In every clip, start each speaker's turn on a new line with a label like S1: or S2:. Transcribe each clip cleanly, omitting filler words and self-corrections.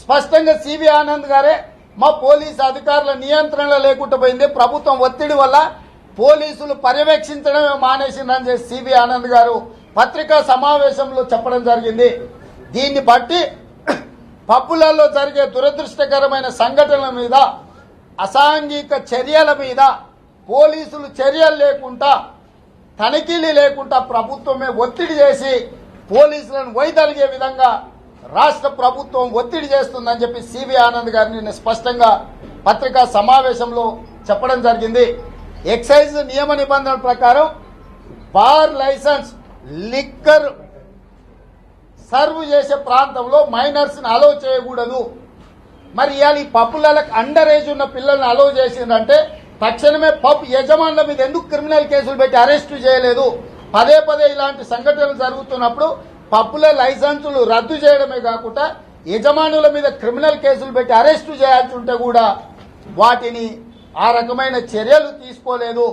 S1: స్పష్టంగా సివి ఆనంద్ గారే మా పోలీసు అధికారుల నియంత్రణ లేకుండా పోయింది, ప్రభుత్వం ఒత్తిడి వల్ల పోలీసులు పర్యవేక్షించడమే మానేసిందని చెప్పి సివి ఆనంద్ గారు పత్రికా సమావేశంలో చెప్పడం జరిగింది. దీన్ని బట్టి పబ్బులలో జరిగే దురదృష్టకరమైన సంఘటనల మీద, అసాంఘిక చర్యల మీద పోలీసులు చర్యలు లేకుండా, తనిఖీలు లేకుండా ప్రభుత్వమే ఒత్తిడి చేసి పోలీసులను వైదొలిగే విధంగా రాష్ట్ర ప్రభుత్వం ఒత్తిడి చేస్తుందని చెప్పి సివి ఆనంద్ గారిని నిన్న స్పష్టంగా పత్రికా సమావేశంలో చెప్పడం జరిగింది. ఎక్సైజ్ నియమ నిబంధనల ప్రకారం బార్ లైసెన్స్, లిక్కర్ సర్వ్ చేసే ప్రాంతంలో మైనర్స్ ని అలౌ చేయకూడదు. మరి ఇవాళ ఈ పబ్బులకు అండర్ ఏజ్ ఉన్న పిల్లల్ని అలౌ చేసిందంటే తక్షణమే పబ్ యజమానుల మీద ఎందుకు క్రిమినల్ కేసులు పెట్టి అరెస్టు చేయలేదు? పదే పదే ఇలాంటి సంఘటనలు జరుగుతున్నప్పుడు పబ్బుల లైసెన్సులు రద్దు చేయడమే కాకుండా యజమానుల మీద క్రిమినల్ కేసులు పెట్టి అరెస్టు చేయాల్సి ఉంటే కూడా వాటిని ఆ రకమైన చర్యలు తీసుకోలేదు.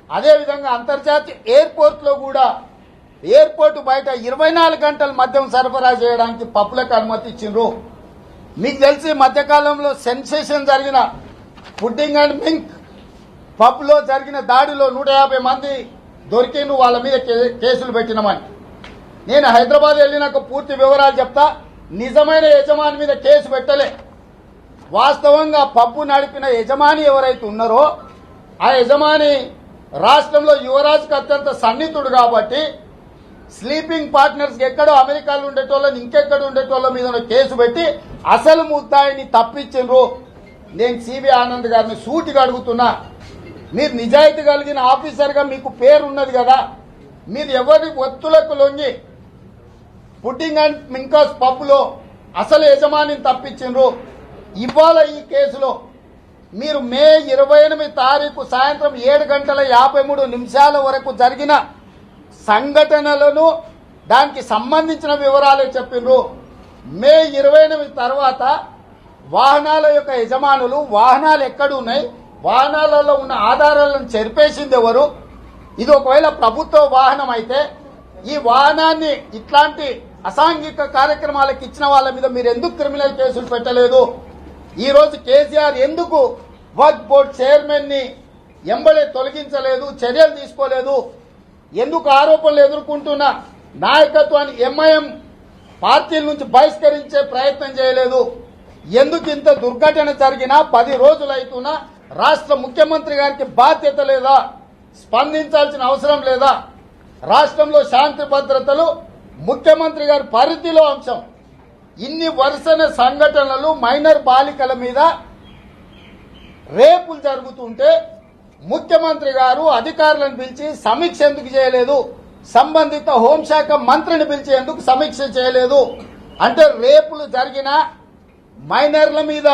S1: అదేవిధంగా అంతర్జాతీయ ఎయిర్పోర్ట్లో కూడా ఎయిర్పోర్ట్ బయట 24 గంటల మద్యం సరఫరా చేయడానికి పబ్బులకు అనుమతి ఇచ్చిండ్రు. మీకు తెలిసి మధ్యకాలంలో సెన్సేషన్ జరిగిన పుడ్డింగ్ అండ్ మింక్ పబ్లో జరిగిన దాడిలో 150 మంది దొరికిండ్రు, వాళ్ళ మీద కేసులు పెట్టినామని. నేను హైదరాబాద్ వెళ్ళినాక పూర్తి వివరాలు చెప్తా. నిజమైన యజమాని మీద కేసు పెట్టలే. వాస్తవంగా పబ్బు నడిపిన యజమాని ఎవరైతే ఉన్నారో ఆ యజమాని రాష్ట్రంలో యువరాజుకు అత్యంత సన్నిహితుడు కాబట్టి స్లీపింగ్ పార్ట్నర్స్ ఎక్కడో అమెరికాలో ఉండేటోళ్ళని ఇంకెక్కడ ఉండేటోళ్ళ మీద కేసు పెట్టి అసలు ముద్దాయిని తప్పించిండ్రు. నేను సివి ఆనంద్ గారిని సూటిగా అడుగుతున్నా, మీరు నిజాయితీ కలిగిన ఆఫీసర్గా మీకు పేరున్నది కదా, మీరు ఎవరి ఒత్తులకు లొంగి పుడ్డింగ్ అండ్ మింకాస్ పబ్లో అసలు యజమానిని తప్పించిండ్రు. ఇవాళ ఈ కేసులో మీరు మే 28 తారీఖు సాయంత్రం 7:53 వరకు జరిగిన సంఘటనలను, దానికి సంబంధించిన వివరాలే చెప్పిండ్రు. మే 28 తర్వాత వాహనాల యొక్క యజమానులు వాహనాలు ఎక్కడున్నాయి, వాహనాలలో ఉన్న ఆధారాలను చెరిపేసింది ఎవరు? ఇది ఒకవేళ ప్రభుత్వ వాహనం అయితే ఈ వాహనాన్ని ఇట్లాంటి అసాంఘిక కార్యక్రమాలకు ఇచ్చిన వాళ్ళ మీద మీరు ఎందుకు క్రిమినల్ కేసులు పెట్టలేదు? ఈ రోజు కేసీఆర్ ఎందుకు వర్క్ బోర్డ్ చైర్మన్ ని ఎంబడే తొలగించలేదు, చర్యలు తీసుకోలేదు? ఎందుకు ఆరోపణలు ఎదుర్కొంటున్న నాయకత్వాన్ని ఎంఐఎం పార్టీల నుంచి బహిష్కరించే ప్రయత్నం చేయలేదు? ఎందుకు ఇంత దుర్ఘటన జరిగినా 10 రోజులైతున్నా రాష్ట్ర ముఖ్యమంత్రి గారికి బాధ్యత లేదా? స్పందించాల్సిన అవసరం లేదా? రాష్ట్రంలో శాంతి భద్రతలు ముఖ్యమంత్రి గారి పరిధిలో అంశం. ఇన్ని వరుసన సంఘటనలు, మైనర్ బాలికల మీద రేపులు జరుగుతుంటే ముఖ్యమంత్రి గారు అధికారులను పిలిచి సమీక్ష ఎందుకు చేయలేదు? సంబంధిత హోంశాఖ మంత్రిని పిలిచి ఎందుకు సమీక్ష చేయలేదు? అంటే రేపులు జరిగిన మైనర్ల మీద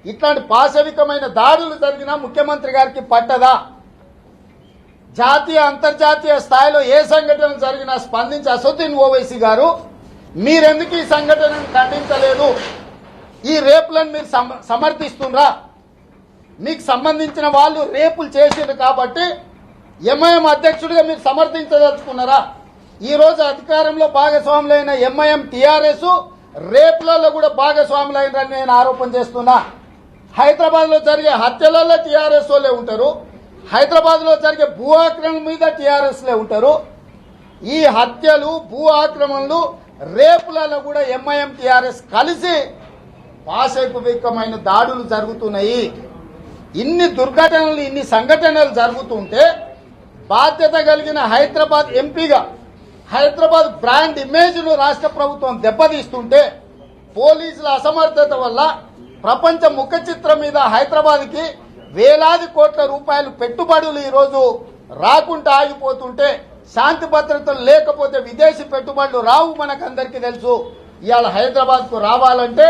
S1: ఇట్లాంటి పాశవికమైన దాడులు జరిగినా ముఖ్యమంత్రి గారికి పట్టదా? జాతీయ అంతర్జాతీయ స్థాయిలో ఏ సంఘటన జరిగినా స్పందించి అసదుద్దీన్ ఓవైసీ గారు మీరెందుకు ఈ సంఘటనను ఖండించలేదు? ఈ రేపులను మీరు సమర్థిస్తుండ్రా? మీకు సంబంధించిన వాళ్ళు రేపులు చేసిండ్రు కాబట్టి ఎంఐఎం అధ్యక్షుడిగా మీరు సమర్థించదలుచుకున్నారా? ఈ రోజు అధికారంలో భాగస్వాములైన ఎంఐఎం టీఆర్ఎస్ రేపులలో కూడా భాగస్వాములైనని నేను ఆరోపణ చేస్తున్నా. హైదరాబాద్ లో జరిగే హత్యలలో టీఆర్ఎస్ వాళ్ళే ఉంటారు, హైదరాబాద్ లో జరిగే భూ ఆక్రమణ మీద టీఆర్ఎస్ లే ఉంటారు. ఈ హత్యలు, భూ ఆక్రమణలు, రేపులలో కూడా ఎంఐఎం టీఆర్ఎస్ కలిసి పాశవికమైన దాడులు జరుగుతున్నాయి. ఇన్ని దుర్ఘటనలు, ఇన్ని సంఘటనలు జరుగుతుంటే బాధ్యత కలిగిన హైదరాబాద్ ఎంపీగా హైదరాబాద్ బ్రాండ్ ఇమేజ్ ను రాష్ట్ర ప్రభుత్వం దెబ్బతీస్తుంటే పోలీసుల అసమర్థత వల్ల ప్రపంచ ముఖ చిత్రం మీద హైదరాబాద్ కి వేలాది కోట్ల రూపాయలు పెట్టుబడులు ఈ రోజు రాకుండా ఆగిపోతుంటే, శాంతి భద్రతలు లేకపోతే విదేశీ పెట్టుబడులు రావు. మనకందరికీ తెలుసు. ఇవాళ హైదరాబాద్ కు రావాలంటే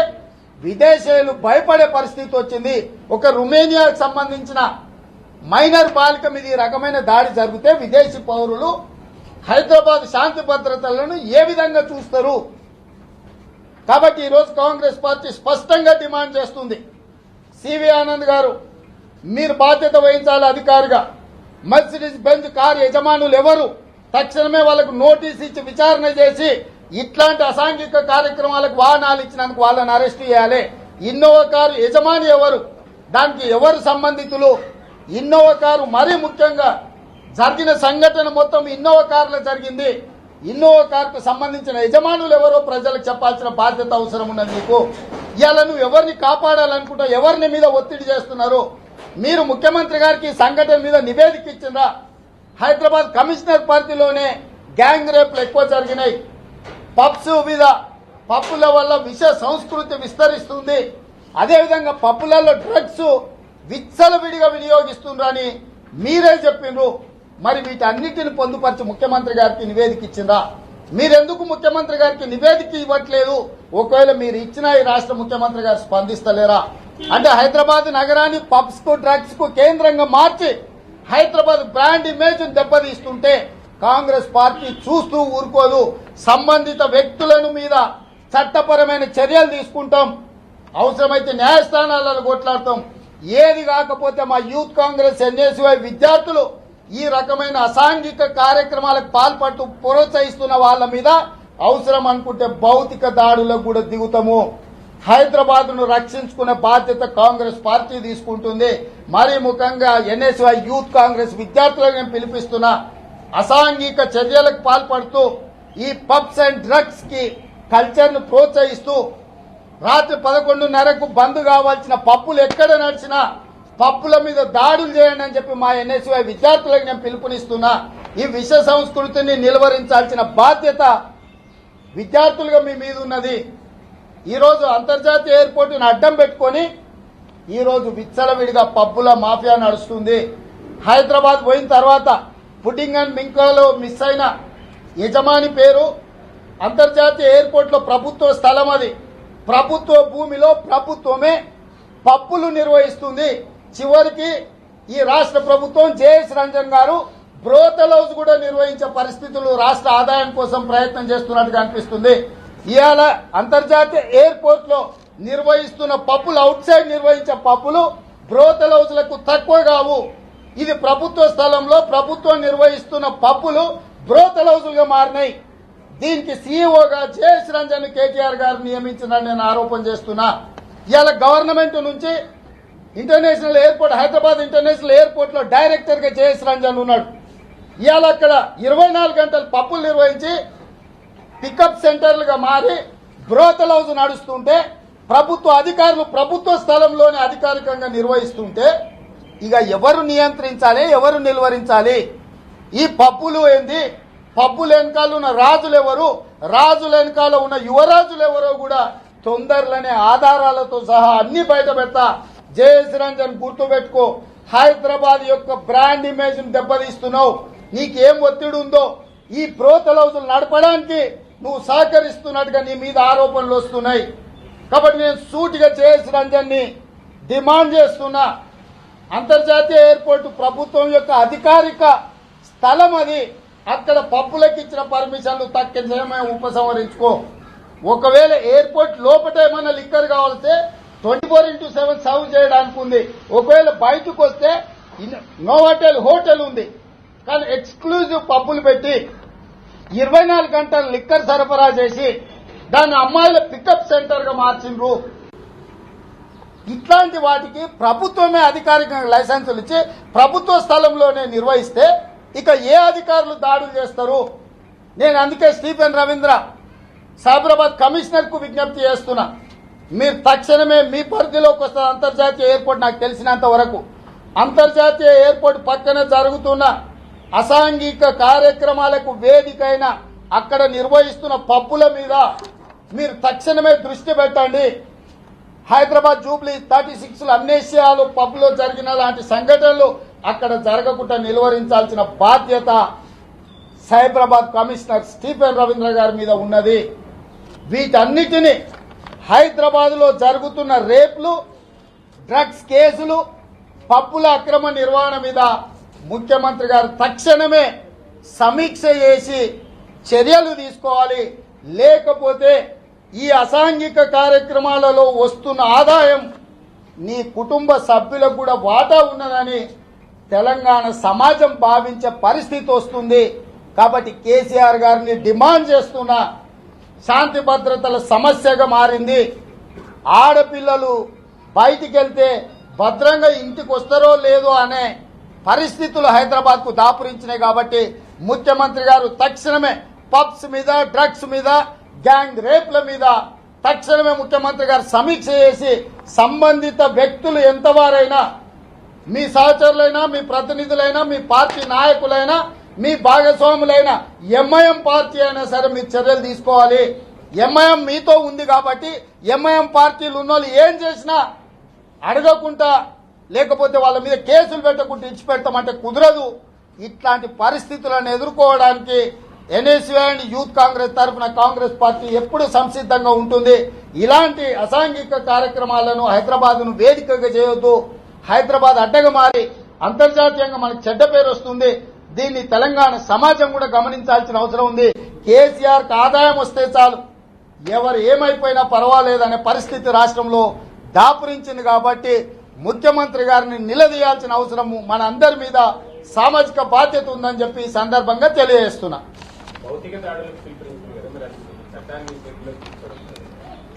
S1: విదేశీయులు భయపడే పరిస్థితి వచ్చింది. ఒక రుమేనియాకు సంబంధించిన మైనర్ బాలిక మీద ఈ రకమైన దాడి జరిగితే విదేశీ పౌరులు హైదరాబాద్ శాంతి భద్రతలను ఏ విధంగా చూస్తారు? కాబట్టి ఈరోజు కాంగ్రెస్ పార్టీ స్పష్టంగా డిమాండ్ చేస్తుంది, సివి ఆనంద్ గారు మీరు బాధ్యత వహించాలి అధికారిగా. మర్సిడీస్ బెంజ్ కారు యజమానులు ఎవరు? తక్షణమే వాళ్ళకు నోటీస్ ఇచ్చి విచారణ చేసి ఇట్లాంటి అసాంఘిక కార్యక్రమాలకు వాహనాలు ఇచ్చినందుకు వాళ్ళని అరెస్ట్ చేయాలి. ఇన్నోవా కారు యజమాని ఎవరు, దానికి ఎవరు సంబంధితులు, ఇన్నోవా కారు మరీ ముఖ్యంగా జరిగిన సంఘటన మొత్తం ఇన్నోవా కారులో జరిగింది. ఇన్నోవా కారుకు సంబంధించిన యజమానులు ఎవరో ప్రజలకు చెప్పాల్సిన బాధ్యత అవసరం ఉన్నది నీకు. ఇవాళ నువ్వు ఎవరిని కాపాడాలనుకుంటా, ఎవరిని మీద ఒత్తిడి చేస్తున్నారు? మీరు ముఖ్యమంత్రి గారికి సంఘటన మీద నివేదిక ఇచ్చిందా? హైదరాబాద్ కమిషనర్ పరిధిలోనే గ్యాంగ్ రేప్లు ఎక్కువ జరిగినాయి. పబ్స్ మీద పప్పుల వల్ల విష సంస్కృతి విస్తరిస్తుంది. అదేవిధంగా పప్పులలో డ్రగ్స్ విచ్చలవిడిగా వినియోగిస్తుండ్రని మీరే చెప్పిండ్రు. మరి వీటన్నిటిని పొందుపరిచి ముఖ్యమంత్రి గారికి నివేదిక ఇచ్చిందా? మీరెందుకు ముఖ్యమంత్రి గారికి నివేదిక ఇవ్వట్లేదు? ఒకవేళ మీరు ఇచ్చినా ఈ రాష్ట్ర ముఖ్యమంత్రి గారు స్పందిస్తలేరా? అంటే హైదరాబాద్ నగరాన్ని పబ్స్ కు డ్రగ్స్ కు కేంద్రంగా మార్చి హైదరాబాద్ బ్రాండ్ ఇమేజ్ దెబ్బతీస్తుంటే కాంగ్రెస్ పార్టీ చూస్తూ ఊరుకోదు. సంబంధిత వ్యక్తులను మీద చట్టపరమైన చర్యలు తీసుకుంటాం, అవసరమైతే న్యాయస్థానాలలో కొట్లాడతాం. ఏది కాకపోతే మా యూత్ కాంగ్రెస్ ఎన్ఎస్యుఐ విద్యార్థులు ఈ రకమైన అసాంఘిక కార్యక్రమాలకు పాల్పడుతూ ప్రోత్సహిస్తున్న వాళ్ళ మీద అవసరం అనుకుంటే భౌతిక దాడులకు కూడా దిగుతాము. హైదరాబాద్ ను రక్షించుకునే బాధ్యత కాంగ్రెస్ పార్టీ తీసుకుంటుంది. మరీ ముఖ్యంగా ఎన్ఎస్యుఐ యూత్ కాంగ్రెస్ విద్యార్థులకు నేను పిలిపిస్తున్నా, అసాంఘిక చర్యలకు పాల్పడుతూ ఈ పబ్స్ అండ్ డ్రగ్స్ కి కల్చర్ ను ప్రోత్సహిస్తూ రాత్రి 11:30కు బంద్ కావాల్సిన పప్పులు ఎక్కడ నడిచినా పప్పుల మీద దాడులు చేయండి అని చెప్పి మా ఎన్ఎస్యుఐ విద్యార్థులకు నేను పిలుపునిస్తున్నా. ఈ విష సంస్కృతిని నిలువరించాల్సిన బాధ్యత విద్యార్థులుగా మీ మీద ఉన్నది. ఈరోజు అంతర్జాతీయ ఎయిర్పోర్టును అడ్డం పెట్టుకొని ఈరోజు విచ్చలవిడిగా పబ్బుల మాఫియా నడుస్తుంది. హైదరాబాద్ పోయిన తర్వాత పుడ్డింగ్ అండ్ మింకాలో మిస్ అయిన యజమాని పేరు అంతర్జాతీయ ఎయిర్పోర్ట్ లో ప్రభుత్వ స్థలం, అది ప్రభుత్వ భూమిలో ప్రభుత్వమే పబ్బులు నిర్వహిస్తుంది. చివరికి ఈ రాష్ట్ర ప్రభుత్వం జేఎస్ రంజన్ గారు బ్రోతల్ హౌస్ కూడా నిర్వహించే పరిస్థితులు రాష్ట్ర ఆదాయం కోసం ప్రయత్నం చేస్తున్నట్టుగా అనిపిస్తుంది. ఇవాళ అంతర్జాతీయ ఎయిర్పోర్ట్ లో నిర్వహిస్తున్న పబ్బులు, అవుట్ సైడ్ నిర్వహించే పబ్బులు బ్రోతల్ హౌస్లకు తక్కువ కావు. ఇది ప్రభుత్వ స్థలంలో ప్రభుత్వం నిర్వహిస్తున్న పబ్బులు బ్రోతల్ హౌస్లుగా మారినాయి. దీనికి సీఈఓగా జేఎస్ రంజన్ కేటీఆర్ గారు నియమించిందని నేను ఆరోపణ చేస్తున్నా. ఇవాళ గవర్నమెంట్ నుంచి international airport, Hyderabad international airport లో డైరెక్టర్ గా జేఎస్ రంజన్ ఉన్నాడు. ఇవాళ అక్కడ 24 గంటలు పబ్బులు నిర్వహించి పికప్ సెంటర్లుగా మారి బ్రోతల్ హౌస్ నడుస్తుంటే ప్రభుత్వ అధికారులు ప్రభుత్వ స్థలంలోనే అధికారికంగా నిర్వహిస్తుంటే ఇక ఎవరు నియంత్రించాలి, ఎవరు నిలువరించాలి? ఈ పబ్బులు ఏంది? పబ్బుల వెనకాల ఉన్న రాజులు ఎవరు, రాజుల వెనకాల ఉన్న యువరాజులు ఎవరో కూడా తొందరలోనే ఆధారాలతో సహా అన్ని బయట పెడతా. జేఎస్ రంజన్ గుర్తుపెట్టుకో, హైదరాబాద్ యొక్క బ్రాండ్ ఇమేజ్ ను దెబ్బతీస్తున్నావు. నీకేం ఒత్తిడి ఉందో ఈ బ్రోతల్ హౌస్లు నడపడానికి నువ్వు సహకరిస్తున్నట్టుగా నీ మీద ఆరోపణలు వస్తున్నాయి. కాబట్టి నేను సూటిగా జేఎస్ రంజన్ ని డిమాండ్ చేస్తున్నా, అంతర్జాతీయ ఎయిర్పోర్టు ప్రభుత్వం యొక్క అధికారిక స్థలం, అది అక్కడ పబ్బులకు ఇచ్చిన పర్మిషన్లు తక్షణమే ఉపసంహరించుకో. ఒకవేళ ఎయిర్పోర్ట్ లోపల ఏమైనా లిక్కర్ కావాల్సి 24/7 సర్వ్ చేయడానికి ఉంది. ఒకవేళ బయటకు వస్తే నోవాటెల్ హోటల్ ఉంది, కానీ ఎక్స్క్లూజివ్ పబ్బులు పెట్టి 24 గంటలు లిక్కర్ సరఫరా చేసి దాన్ని అమ్మాయిల పికప్ సెంటర్ గా మార్చిండ్రు. ఇట్లాంటి వాటికి ప్రభుత్వమే అధికారికంగా లైసెన్సులు ఇచ్చి ప్రభుత్వ స్థలంలోనే నిర్వహిస్తే ఇక ఏ అధికారులు దాడులు చేస్తారు? నేను అందుకే స్టీఫెన్ రవీంద్ర సైబరాబాద్ కమిషనర్ కు విజ్ఞప్తి చేస్తున్నా, మీరు తక్షణమే మీ పరిధిలోకి వస్తున్న అంతర్జాతీయ ఎయిర్పోర్ట్, నాకు తెలిసినంత వరకు అంతర్జాతీయ ఎయిర్పోర్ట్ పక్కన జరుగుతున్న అసాంఘిక కార్యక్రమాలకు వేదికైన అక్కడ నిర్వహిస్తున్న పబ్బుల మీద మీరు తక్షణమే దృష్టి పెట్టండి. హైదరాబాద్ జూబ్లీ 36 అమ్నేషియాలు పబ్లో జరిగిన లాంటి సంఘటనలు అక్కడ జరగకుండా నిలువరించాల్సిన బాధ్యత సైబరాబాద్ కమిషనర్ స్టీఫెన్ రవీంద్ర గారి మీద ఉన్నది. వీటన్నిటిని హైదరాబాద్ లో జరుగుతున్న రేప్లు, డ్రగ్స్ కేసులు, పబ్బుల అక్రమ నిర్వహణ మీద ముఖ్యమంత్రి గారు తక్షణమే సమీక్ష చేసి చర్యలు తీసుకోవాలి. లేకపోతే ఈ అసాంఘిక కార్యక్రమాలలో వస్తున్న ఆదాయం నీ కుటుంబ సభ్యులకు కూడా వాటా ఉన్నదని తెలంగాణ సమాజం భావించే పరిస్థితి వస్తుంది. కాబట్టి కేసీఆర్ గారిని డిమాండ్ చేస్తున్నా, శాంతి భద్రతల సమస్యగా మారింది. ఆడపిల్లలు బయటికి వెళ్తే భద్రంగా ఇంటికి వస్తారో లేదో అనే పరిస్థితులు హైదరాబాద్కు దాపురించినాయి. కాబట్టి ముఖ్యమంత్రి గారు తక్షణమే పబ్స్ మీద, డ్రగ్స్ మీద, గ్యాంగ్ రేప్ల మీద తక్షణమే ముఖ్యమంత్రి గారు సమీక్ష చేసి సంబంధిత వ్యక్తులు ఎంతవారైనా, మీ సహచరులైనా, మీ ప్రతినిధులైనా, మీ పార్టీ నాయకులైనా, మీ భాగస్వాములైనా, ఎంఐఎం పార్టీ అయినా సరే మీరు చర్యలు తీసుకోవాలి. ఎంఐఎం మీతో ఉంది కాబట్టి ఎంఐఎం పార్టీలు ఉన్నోళ్ళు ఏం చేసినా అడగకుండా, లేకపోతే వాళ్ళ మీద కేసులు పెట్టకుండా ఇచ్చిపెడతామంటే కుదరదు. ఇట్లాంటి పరిస్థితులను ఎదుర్కోవడానికి ఎన్ఎస్యూ అండ్ యూత్ కాంగ్రెస్ తరఫున కాంగ్రెస్ పార్టీ ఎప్పుడు సంసిద్ధంగా ఉంటుంది. ఇలాంటి అసాంఘిక కార్యక్రమాలను హైదరాబాద్ను వేదికగా చేయొద్దు. హైదరాబాద్ అడ్డగా మారి అంతర్జాతీయంగా మనకు చెడ్డ పేరు వస్తుంది. దీన్ని తెలంగాణ సమాజం కూడా గమనించాల్సిన అవసరం ఉంది. కేసీఆర్కి ఆదాయం వస్తే చాలు, ఎవరు ఏమైపోయినా పర్వాలేదనే పరిస్థితి రాష్ట్రంలో దాపురించింది. కాబట్టి ముఖ్యమంత్రి గారిని నిలదీయాల్సిన అవసరము మన అందరి మీద సామాజిక బాధ్యత ఉందని చెప్పి ఈ సందర్భంగా తెలియజేస్తున్నా.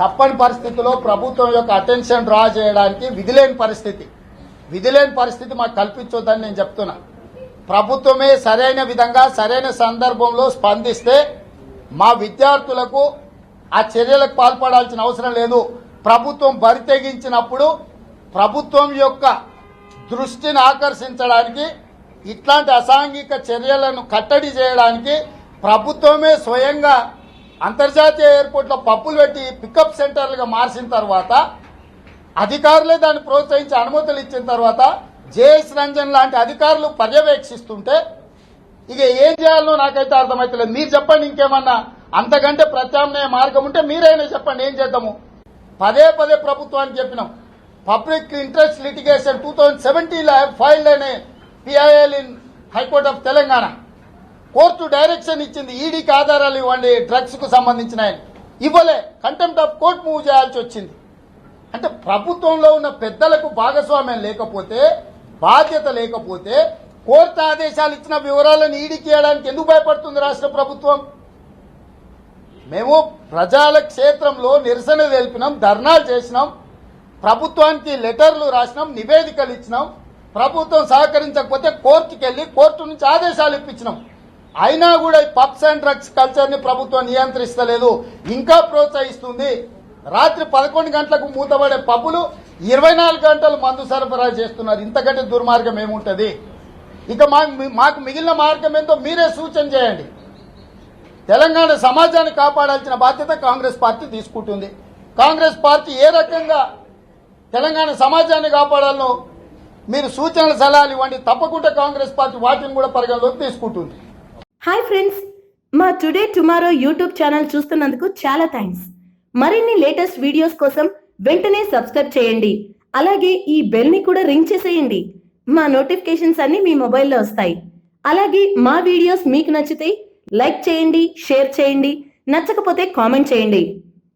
S1: తప్పని పరిస్థితిలో ప్రభుత్వం యొక్క అటెన్షన్ డ్రా చేయడానికి విధిలేని పరిస్థితి మాకు కల్పించొద్దని నేను చెప్తున్నా. ప్రభుత్వమే సరైన విధంగా సరైన సందర్భంలో స్పందిస్తే మా విద్యార్థులకు ఆ చర్యలకు పాల్పడాల్సిన అవసరం లేదు. ప్రభుత్వం బరి తెగించినప్పుడు ప్రభుత్వం యొక్క దృష్టిని ఆకర్షించడానికి, ఇట్లాంటి అసాంఘిక చర్యలను కట్టడి చేయడానికి ప్రభుత్వమే స్వయంగా అంతర్జాతీయ ఎయిర్పోర్ట్లో పప్పులు పెట్టి పికప్ సెంటర్లుగా మార్చిన తర్వాత, అధికారులే దాన్ని ప్రోత్సహించి అనుమతులు ఇచ్చిన తర్వాత జేఎస్ రంజన్ లాంటి అధికారులు పర్యవేక్షిస్తుంటే ఇక ఏం చేయాలో నాకైతే అర్థమవుతలేదు. మీరు చెప్పండి, ఇంకేమన్నా అంతకంటే ప్రత్యామ్నాయ మార్గం ఉంటే మీరైనా చెప్పండి, ఏం చేద్దాము. పదే ప్రభుత్వానికి చెప్పినాం. పబ్లిక్ ఇంట్రెస్ట్ లిటిగేషన్ 2017 ఫైల్డ్ అనే PIL in high court of Telangana court direction ఇచ్చింది, ఈడీకి ఆధారాలు ఇవ్వండి డ్రగ్స్ కు సంబంధించిన, ఇవ్వలే. కంటెంప్ట్ ఆఫ్ కోర్ట్ మూవ్ చేయాల్సి వచ్చింది. అంటే ప్రభుత్వంలో ఉన్న పెద్దలకు భాగస్వామ్యం లేకపోతే, బాధ్యత లేకపోతే, కోర్టు ఆదేశాలు ఇచ్చిన వివరాలను ఈడీకి ఇవ్వడానికి ఎందుకు భయపడుతుంది రాష్ట్ర ప్రభుత్వం? మేము ప్రజల క్షేత్రంలో నిరసన తెలిపినాం, ధర్నాలు చేసినాం, ప్రభుత్వానికి లెటర్లు రాసినాం, నివేదికలు ఇచ్చినాం. ప్రభుత్వం సహకరించకపోతే కోర్టుకి వెళ్లి కోర్టు నుంచి ఆదేశాలు ఇప్పించినాం. అయినా కూడా ఈ పబ్స్ అండ్ డ్రగ్స్ కల్చర్ ని ప్రభుత్వం నియంత్రిస్తలేదు, ఇంకా ప్రోత్సహిస్తుంది. రాత్రి 11 గంటలకు మూతపడే పబ్బులు 24 గంటలు మందు సరఫరా చేస్తున్నారు. ఇంతకంటే దుర్మార్గం ఏముంటది? ఇక మాకు మిగిలిన మార్గం ఏంటో మీరే సూచన చేయండి. తెలంగాణ సమాజాన్ని కాపాడాల్సిన బాధ్యత కాంగ్రెస్ పార్టీ తీసుకుంటుంది. కాంగ్రెస్ పార్టీ ఏ రకంగా తెలంగాణ సమాజాన్ని కాపాడాలో మీరు సూచనలు సలహాలు ఇవ్వండి. తప్పకుండా కాంగ్రెస్ పార్టీ వాటిని కూడా పరిగణలోకి తీసుకుంటుంది.
S2: హాయ్ ఫ్రెండ్స్, మా టుడే టుమారో యూట్యూబ్ ఛానల్ చూస్తున్నందుకు చాలా థ్యాంక్స్. మరిన్ని లేటెస్ట్ వీడియోస్ కోసం వెంటనే సబ్స్క్రైబ్ చేయండి. అలాగే ఈ బెల్ ని కూడా రింగ్ చేసేయండి. మా నోటిఫికేషన్స్ అన్ని మీ మొబైల్లో వస్తాయి. అలాగే మా వీడియోస్ మీకు నచ్చితే లైక్ చేయండి, షేర్ చేయండి, నచ్చకపోతే కామెంట్ చేయండి.